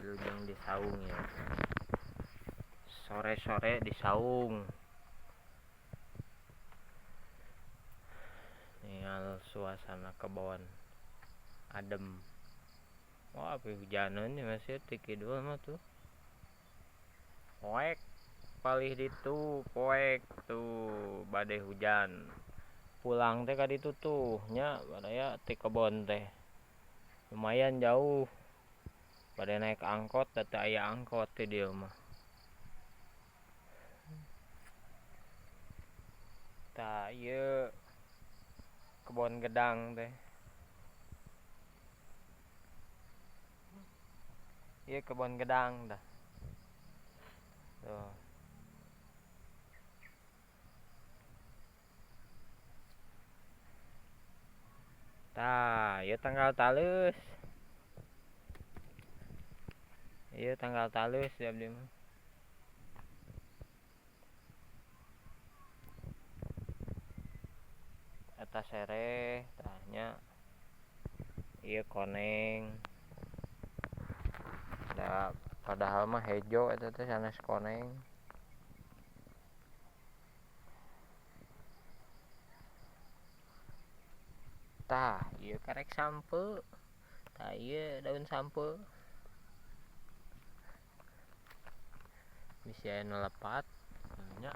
wilujeng di saung ya. Sore-sore di saung. Ningal suasana kebon adem. Wah, api hujanan ya masih tikidul mah tuh. Poek palih ditu, poek tuh badai hujan. Pulang teh ka ditu tuh nya badaya ti kebon teh. Lumayan jauh. Pada naik angkot, tata aya angkot di dieu mah. Tah ieu kebon gedang teh. Ieu kebon gedang dah. Tuh. Tah, ieu tanggal talus. Ieu tanggal talus di abdi mah. Eta sereh tahnya ieu koneng. Da padahal mah hejo eta teh sanes koneng. Tah, ieu karek sampe. Tah ieu daun sampe. Bisa anu lepat nya.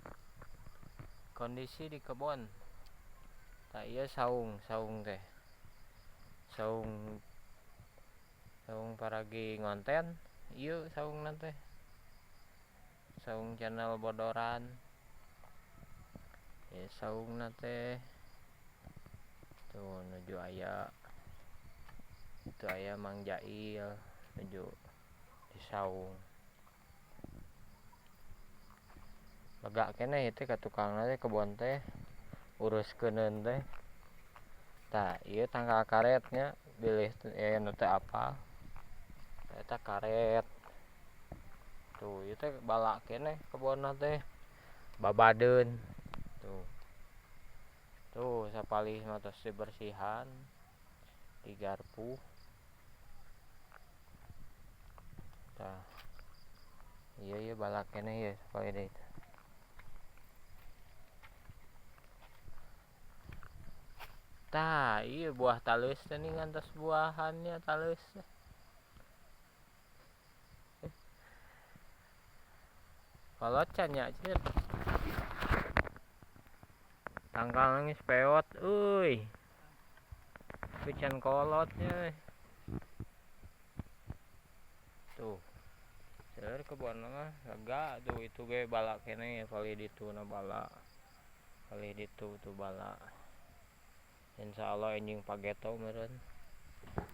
Kondisi di kebon. Tah ieu saung teh. Saung paragi ngonten. Ieu saungna teh. Saung channel bodoran. Ya saungna teh. Tuh nuju aya. Itu aya Mang Jail nuju di saung. Lega keneh teh ka tukangna teh kebon teh uruskeun teh. Tah ieu tanggal karetnya bilih aya teh apal. Eta karet. Tuh ieu teh bala keneh kebonna teh babadeun. Tuh sapalih mah tos dibersihan, digarpu. Tah. Ieu bala keneh ya sapalih deui. Tah, ieu buah talus teh nih ngantos buahannya talus. Kolocan nya cenah. Tangkal nangis peot euy. Pican kolotnya. Tuh. Seueur kebon mah lega tuh itu ge bala keneh palih ditu na bala. Palih ditu tuh bala. Insyaallah enjing pageto meureun.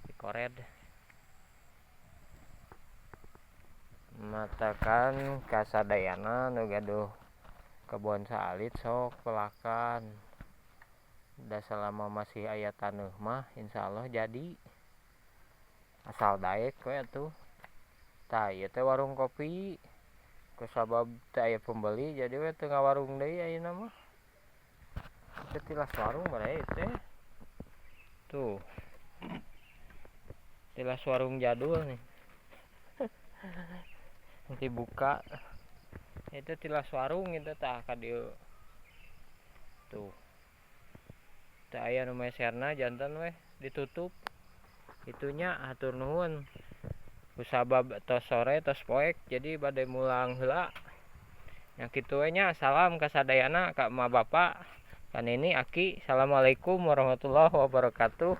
Dikored. Matakan kasadayana nu gaduh kebon saalit sok pelakan. Da selama masih aya taneuh mah insyaallah jadi. Asal daek we atuh. Tah ieu teh warung kopi. Kusabab teu aya pembeli jadi we teu ngawarung deui ayeuna mah. Teu tilas warung bade teh. Tuh. Tilas warung jadul nih. Nanti buka. Itu tilas warung itu tah ka dieu. Tuh. Teu aya nu meserna janten we ditutup. Itunya hatur nuhun. Kusabab tos sore tos poek jadi bade mulang heula. Nya kitu we nya salam kasadayana ka emak bapak. Kan ini Aki. Assalamualaikum warahmatullahi wabarakatuh.